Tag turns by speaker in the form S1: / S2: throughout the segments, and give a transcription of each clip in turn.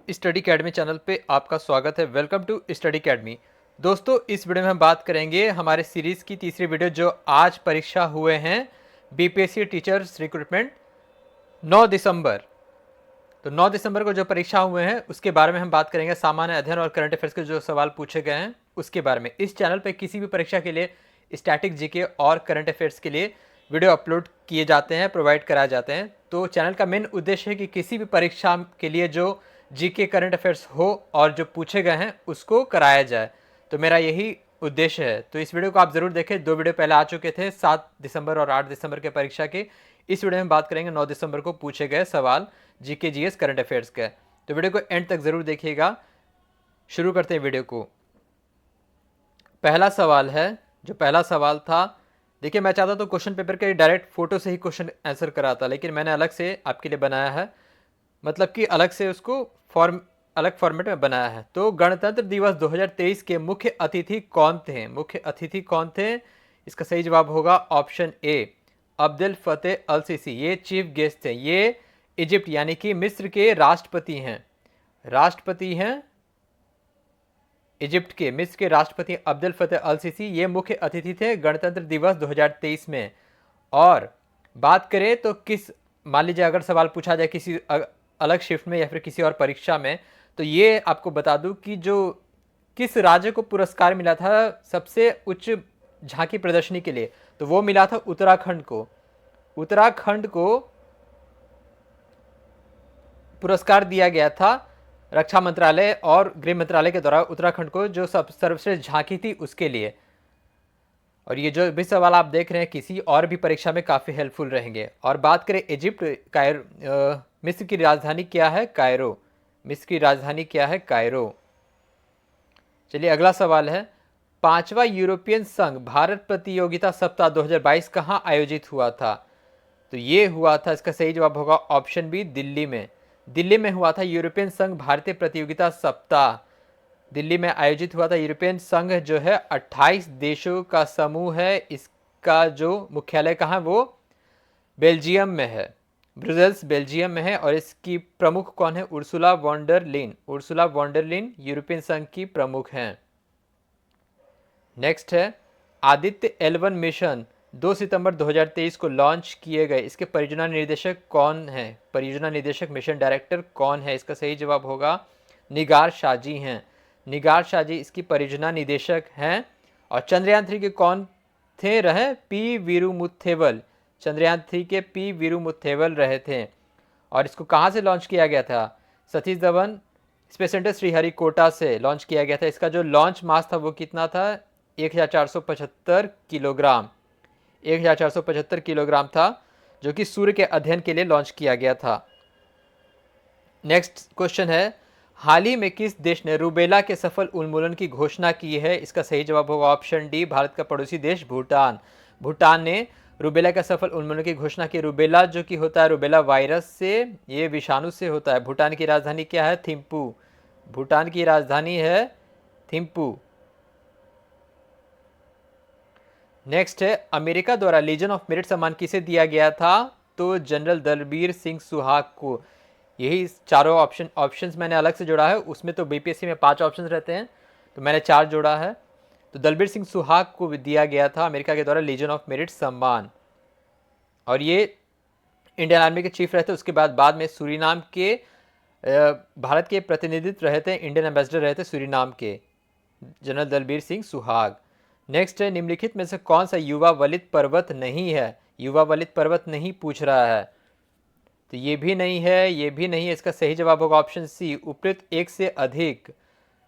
S1: Study academy channel पे आपका स्वागत है। Welcome to Study Academy. दोस्तों, इस वीडियो में हम बात करेंगे हमारे सीरीज़ की तीसरी वीडियो जो आज परीक्षा हुए हैं बीपीएससी टीचर्स रिक्रूटमेंट 9 दिसंबर। तो 9 दिसंबर को जो परीक्षा हुए हैं उसके बारे में हम बात करेंगे। सामान्य अध्ययन और करंट अफेयर्स के जो सवाल पूछे गए हैं उसके बारे में। इस चैनल पे किसी भी परीक्षा के लिए स्टैटिक जीके और करंट अफेयर्स के लिए वीडियो अपलोड किए जाते हैं, प्रोवाइड कराए जाते हैं। तो चैनल का मेन उद्देश्य है कि किसी भी परीक्षा के लिए जो जीके करंट अफेयर्स हो और जो पूछे गए हैं उसको कराया जाए। तो मेरा यही उद्देश्य है। तो इस वीडियो को आप ज़रूर देखें। 2 वीडियो पहले आ चुके थे, 7 दिसंबर और 8 दिसंबर के परीक्षा के। इस वीडियो में बात करेंगे 9 दिसंबर को पूछे गए सवाल जीके जीएस करंट अफेयर्स के। तो वीडियो को एंड तक ज़रूर देखिएगा। शुरू करते हैं वीडियो को। पहला सवाल है, जो पहला सवाल था, देखिए मैं चाहता तो क्वेश्चन पेपर के डायरेक्ट फोटो से ही क्वेश्चन आंसर कराता, लेकिन मैंने अलग से आपके लिए बनाया है, मतलब कि अलग से उसको अलग फॉर्मेट में बनाया है। तो गणतंत्र दिवस 2023 के मुख्य अतिथि कौन थे? मुख्य अतिथि कौन थे? इसका सही जवाब होगा option A, Abdul Fattah al Sisi. ये चीफ गेस्ट थे। ये इजिप्ट यानी कि मिस्र के राष्ट्रपति हैं। राष्ट्रपति हैं इजिप्ट के, मिस्र के राष्ट्रपति अब्दुल फतेह अल सीसी ये मुख्य अतिथि थे गणतंत्र दिवस 2023 में। और बात करें तो किस, मान लीजिए अगर सवाल पूछा जाए किसी अलग शिफ्ट में या फिर किसी और परीक्षा में, तो ये आपको बता दूं कि जो किस राज्य को पुरस्कार मिला था सबसे उच्च झांकी प्रदर्शनी के लिए, तो वो मिला था उत्तराखंड को। उत्तराखंड को पुरस्कार दिया गया था रक्षा मंत्रालय और गृह मंत्रालय के द्वारा उत्तराखंड को, जो सब सर्वश्रेष्ठ झांकी थी उसके लिए। और ये जो भी सवाल आप देख रहे हैं किसी और भी परीक्षा में काफ़ी हेल्पफुल रहेंगे। और बात करें इजिप्ट, मिस्र की राजधानी क्या है? कायरो। मिस्र की राजधानी क्या है? कायरो। चलिए अगला सवाल है, 5वां यूरोपियन संघ भारत प्रतियोगिता सप्ताह 2022 कहाँ आयोजित हुआ था? तो ये हुआ था, इसका सही जवाब होगा ऑप्शन बी, दिल्ली में। दिल्ली में हुआ था यूरोपियन संघ भारतीय प्रतियोगिता सप्ताह। दिल्ली में आयोजित हुआ था। यूरोपियन संघ जो है 28 देशों का समूह है। इसका जो मुख्यालय कहाँ है? वो बेल्जियम में है, ब्रुसेल्स बेल्जियम में है। और इसकी प्रमुख कौन है? उर्सुला वॉन्डर लीन। उर्सुला वॉन्डर लीन यूरोपियन संघ की प्रमुख हैं। नेक्स्ट है, आदित्य L1 मिशन 2 सितंबर 2023 को लॉन्च किए गए, इसके परियोजना निर्देशक कौन है? परियोजना निदेशक, मिशन डायरेक्टर कौन है? इसका सही जवाब होगा निगार शाहजी हैं। निगार शाहजी इसकी परियोजना निदेशक हैं। और चंद्रयान-3 के कौन थे रहे? पी वीरुमुथेवल। चंद्रयान-3 के पी वीरुमुथेवल रहे थे। और इसको कहाँ से लॉन्च किया गया था? सतीश धवन स्पेस सेंटर श्रीहरिकोटा से लॉन्च किया गया था। इसका जो लॉन्च मास था वो कितना था? 1475 किलोग्राम। 1475 किलोग्राम था, जो कि सूर्य के अध्ययन के लिए लॉन्च किया गया था। नेक्स्ट क्वेश्चन है, हाल ही में किस देश ने रूबेला के सफल उन्मूलन की घोषणा की है? इसका सही जवाब होगा ऑप्शन डी, भारत का पड़ोसी देश भूटान। भूटान ने रूबेला का सफल उन्मूलन की घोषणा की। रूबेला जो कि होता है रूबेला वायरस से, ये विषाणु से होता है। भूटान की राजधानी क्या है? थिम्पू। भूटान की राजधानी है थिम्पू। नेक्स्ट है, अमेरिका द्वारा लीजन ऑफ मेरिट सम्मान किसे दिया गया था? तो जनरल दलबीर सिंह सुहाग को। यही चारों ऑप्शंस मैंने अलग से जोड़ा है। उसमें तो बीपीएससी में 5 ऑप्शंस रहते हैं, तो मैंने 4 जोड़ा है। तो दलबीर सिंह सुहाग को दिया गया था अमेरिका के द्वारा लीजन ऑफ मेरिट सम्मान। और ये इंडियन आर्मी के चीफ रहते। उसके बाद में सूरीनाम के भारत के प्रतिनिधित्व रहे थे, इंडियन एम्बेसडर रहे थे सूरीनाम के, जनरल दलबीर सिंह सुहाग। नेक्स्ट है, निम्नलिखित में से कौन सा युवा वलित पर्वत नहीं है? युवा वलित पर्वत नहीं पूछ रहा है, तो ये भी नहीं है, ये भी नहीं है। इसका सही जवाब होगा ऑप्शन सी, उपयुक्त एक से अधिक,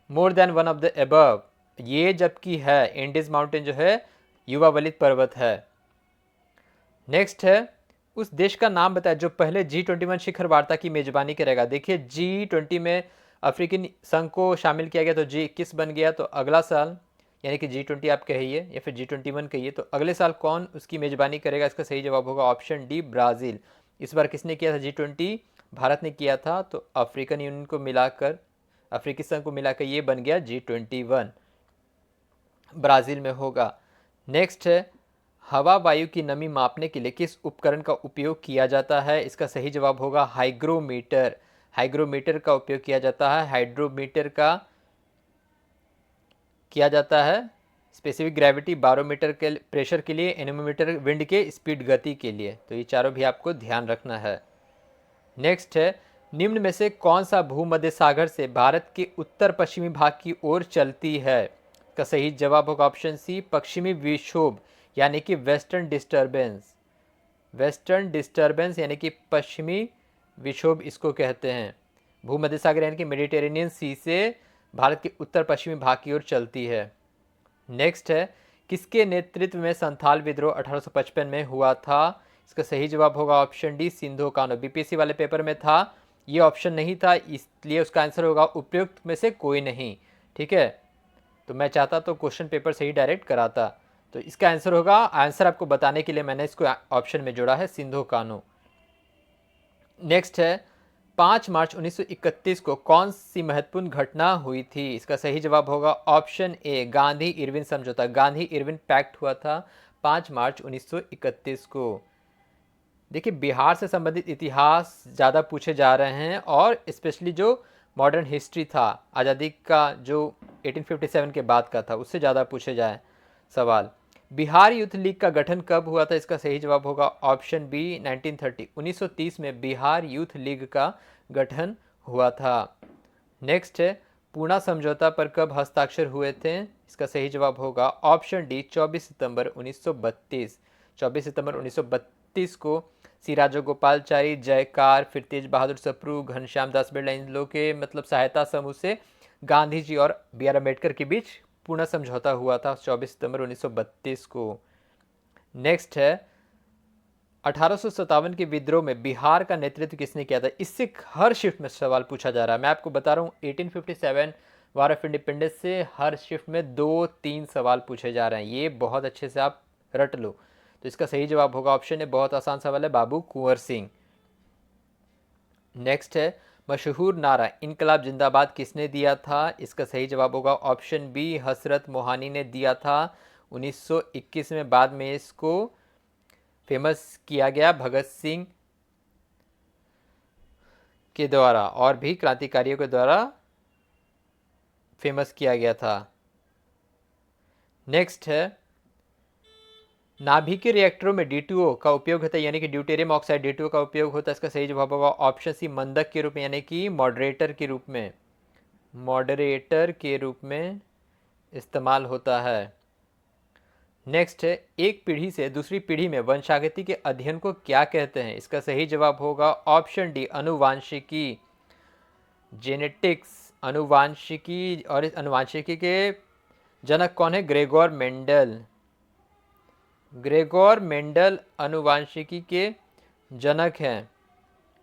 S1: more than one of the above. ये जबकि है इंडीज माउंटेन जो है युवा वलित पर्वत है। नेक्स्ट है, उस देश का नाम बताया जो पहले G21 शिखर वार्ता की मेजबानी करेगा। देखिए G20 में अफ्रीकी संघ को शामिल किया गया, तो G21 बन गया। तो अगला साल, यानी कि G20 आप कहिए या फिर G21 कहिए, तो अगले साल कौन उसकी मेजबानी करेगा? इसका सही जवाब होगा ऑप्शन डी, ब्राज़ील। इस बार किसने किया था G20? भारत ने किया था। तो अफ्रीकन यूनियन को मिलाकर, अफ्रीकी संघ को मिलाकर ये बन गया G21, ब्राज़ील में होगा। नेक्स्ट है, हवा वायु की नमी मापने के लिए किस उपकरण का उपयोग किया जाता है? इसका सही जवाब होगा हाइग्रोमीटर। हाइग्रोमीटर का उपयोग किया जाता है, हाइड्रोमीटर का किया जाता है, स्पेसिफिक ग्रेविटी बारोमीटर के प्रेशर के लिए, एनेमोमीटर विंड के स्पीड गति के लिए। तो ये चारों भी आपको ध्यान रखना है। नेक्स्ट है, निम्न में से कौन सा भूमध्य सागर से भारत के उत्तर पश्चिमी भाग की ओर चलती है? का सही जवाब होगा ऑप्शन सी, पश्चिमी विक्षोभ यानी कि वेस्टर्न डिस्टर्बेंस। वेस्टर्न डिस्टर्बेंस यानी कि पश्चिमी विक्षोभ इसको कहते हैं। भूमध्य सागर यानी कि मेडिटेरेनियन सी से भारत के उत्तर पश्चिमी भाग की ओर चलती है। नेक्स्ट है, किसके नेतृत्व में संथाल विद्रोह 1855 में हुआ था? इसका सही जवाब होगा option D, Sindhu Kanhu. BPSC वाले पेपर में था, ये ऑप्शन नहीं था, इसलिए उसका आंसर होगा उपयुक्त में से कोई नहीं। ठीक है, तो मैं चाहता तो क्वेश्चन पेपर से ही डायरेक्ट कराता। तो इसका आंसर होगा, आंसर आपको बताने के लिए मैंने इसको ऑप्शन में जोड़ा है, सिंधु कान्हू। नेक्स्ट है, 5 मार्च 1931 को कौन सी महत्वपूर्ण घटना हुई थी? इसका सही जवाब होगा ऑप्शन ए, गांधी इरविन समझौता। गांधी इरविन पैक्ट हुआ था 5 मार्च 1931 को। देखिए, बिहार से संबंधित इतिहास ज़्यादा पूछे जा रहे हैं और स्पेशली जो मॉडर्न हिस्ट्री था, आज़ादी का जो 1857 के बाद का था, उससे ज़्यादा पूछे जाए सवाल। बिहार यूथ लीग का गठन कब हुआ था? इसका सही जवाब होगा ऑप्शन बी, 1930। 1930 में बिहार यूथ लीग का गठन हुआ था। नेक्स्ट है, पूना समझौता पर कब हस्ताक्षर हुए थे? इसका सही जवाब होगा ऑप्शन डी, 24 सितंबर 1932। 24 सितंबर 1932 को सिराजो गोपालचारी, जयकार, फिर तेज बहादुर सप्रू, घनश्याम दास बिरला, इन लोगों के मतलब सहायता समूह से गांधी जी और बी आर अम्बेडकर के बीच पूना समझौता हुआ था 24 सितंबर 1932 को। नेक्स्ट है, 1857 के विद्रोह में बिहार का नेतृत्व किसने किया था? इससे हर शिफ्ट में सवाल पूछा जा रहा है। मैं आपको बता रहा हूँ, 1857 वार ऑफ इंडिपेंडेंस से हर शिफ्ट में 2-3 सवाल पूछे जा रहे हैं। ये बहुत अच्छे से आप रट लो। तो इसका सही जवाब होगा ऑप्शन ए, बहुत आसान सवाल है, बाबू कुंवर सिंह। नेक्स्ट है, मशहूर नारा इनकलाब जिंदाबाद किसने दिया था? इसका सही जवाब होगा ऑप्शन बी, हसरत मोहानी ने दिया था 1921 में। बाद में इसको फेमस किया गया भगत सिंह के द्वारा और भी क्रांतिकारियों के द्वारा फेमस किया गया था। नेक्स्ट है, नाभिकीय रिएक्टरों में D2O का उपयोग होता है, यानी कि ड्यूटेरियम ऑक्साइड D2O का उपयोग होता है। इसका सही जवाब होगा ऑप्शन सी, मंदक के रूप में यानी कि मॉडरेटर के रूप में, मॉडरेटर के रूप में इस्तेमाल होता है। नेक्स्ट है, एक पीढ़ी से दूसरी पीढ़ी में वंशागति के अध्ययन को क्या कहते हैं? इसका सही जवाब होगा ऑप्शन डी, अनुवांशिकी, जेनेटिक्स, अनुवांशिकी। और इस अनुवांशिकी के जनक कौन है? Gregor Mendel. ग्रेगोर मेंडल अनुवांशिकी के जनक हैं,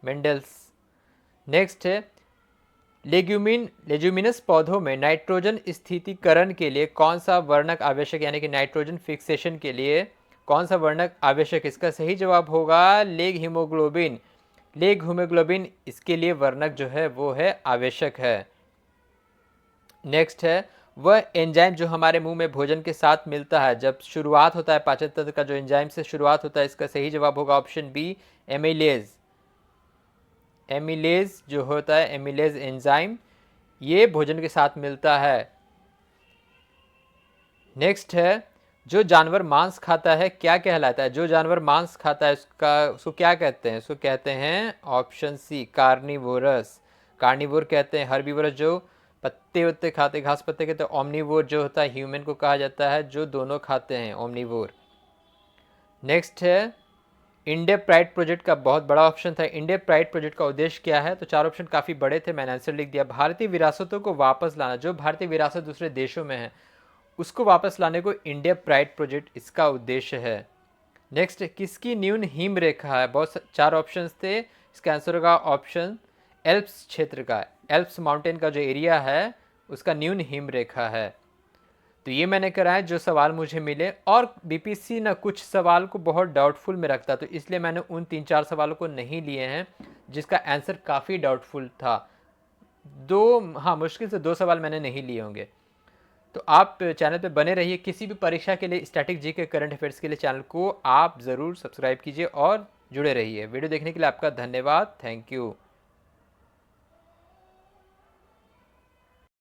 S1: मेंडल्स। नेक्स्ट है, लेग्यूमिनस पौधों में नाइट्रोजन स्थितीकरण के लिए कौन सा वर्णक आवश्यक, यानी कि नाइट्रोजन फिक्सेशन के लिए कौन सा वर्णक आवश्यक? इसका सही जवाब होगा लेग हीमोग्लोबिन। लेग हीमोग्लोबिन इसके लिए वर्णक जो है वो है आवश्यक है। नेक्स्ट है, वह एंजाइम जो हमारे मुंह में भोजन के साथ मिलता है जब शुरुआत होता है, पाचन तंत्र का जो एंजाइम से शुरुआत होता है, इसका सही जवाब होगा ऑप्शन बी, एमिलेज। एमिलेज जो होता है, एमिलेज एंजाइम, ये भोजन के साथ मिलता है। नेक्स्ट है, जो जानवर मांस खाता है क्या कहलाता है? जो जानवर मांस खाता है उसको क्या कहते हैं? उसको कहते हैं ऑप्शन सी, कार्निवोरस। कार्निवोर कहते हैं। हर्बीवोरस जो पत्ते वत्ते खाते, घास पत्ते के। तो ओमनीवोर जो होता है, ह्यूमन को कहा जाता है जो दोनों खाते हैं, ओमनीवोर। नेक्स्ट है, इंडिया प्राइड प्रोजेक्ट का बहुत बड़ा ऑप्शन था। इंडिया प्राइड प्रोजेक्ट का उद्देश्य क्या है? तो 4 ऑप्शन काफ़ी बड़े थे, मैंने आंसर लिख दिया। भारतीय विरासतों को वापस लाना, जो भारतीय विरासत दूसरे देशों में है उसको वापस लाने को इंडिया प्राइड प्रोजेक्ट इसका उद्देश्य है। नेक्स्ट, किसकी न्यून हिम रेखा है? बहुत 4 ऑप्शन थे, इसका आंसर होगा ऑप्शन एल्प्स क्षेत्र का। एल्प्स माउंटेन का जो एरिया है उसका न्यून हिम रेखा है। तो ये मैंने कराया जो सवाल मुझे मिले, और बीपीएससी ना कुछ सवाल को बहुत डाउटफुल में रखता, तो इसलिए मैंने उन 3-4 सवालों को नहीं लिए हैं जिसका आंसर काफ़ी डाउटफुल था। हाँ, मुश्किल से 2 सवाल मैंने नहीं लिए होंगे। तो आप चैनल पे बने रहिए। किसी भी परीक्षा के लिए, स्टैटिक जी के, करंट अफेयर्स के लिए चैनल को आप ज़रूर सब्सक्राइब कीजिए और जुड़े रहिए। वीडियो देखने के लिए आपका धन्यवाद। Thank you.